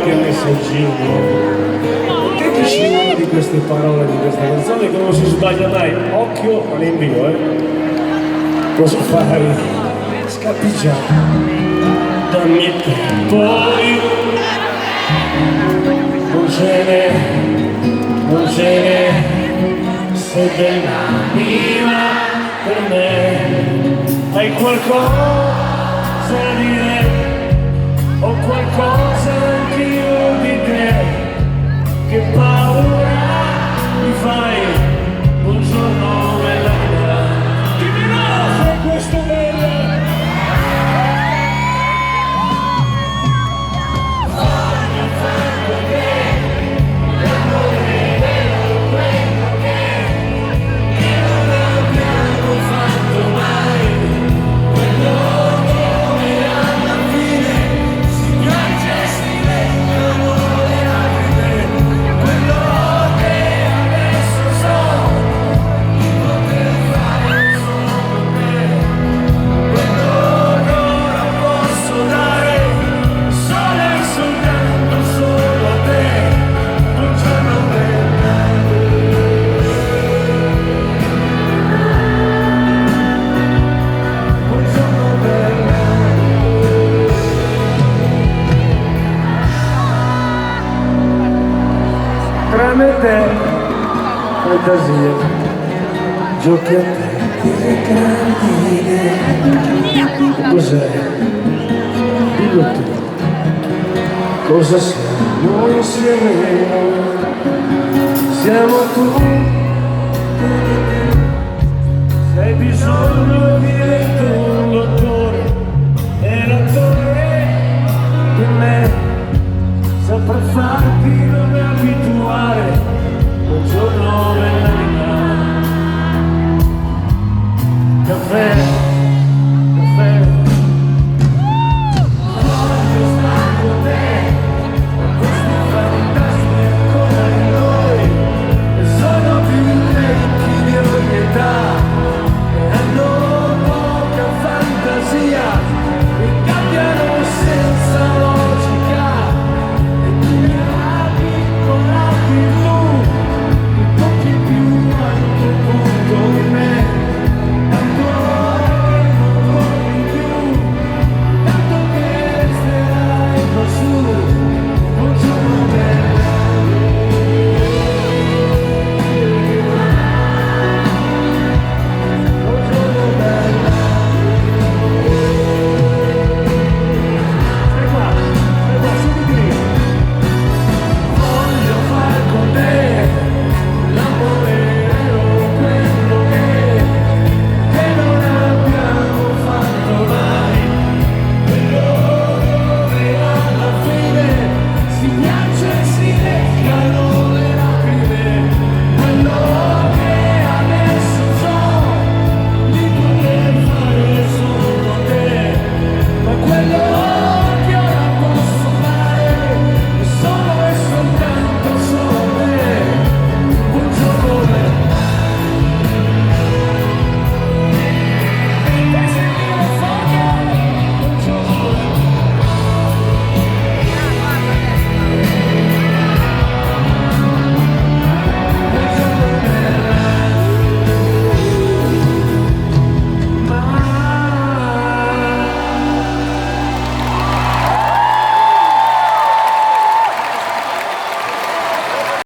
qualche messaggino. Che dici una di queste parole di questa canzone che non si sbaglia mai? Occhio all'invio, Cosa fai? Scappi già. Dammi tempo, non ce n'è, sei dell'anima per me. Hai qualcosa da dire, ho qualcosa anch'io di te, che paura mi fai, buongiorno bella vita, dimmi no, sei questo bello. Tranne te, fantasia, giochi a te, che grandi idee. Cos'è? Dillo tu, cosa siamo noi insieme? Siamo tu, se hai bisogno di letto un dottore, e l'attore di me saprà farti non abituare. Buongiorno bella vita, caffè.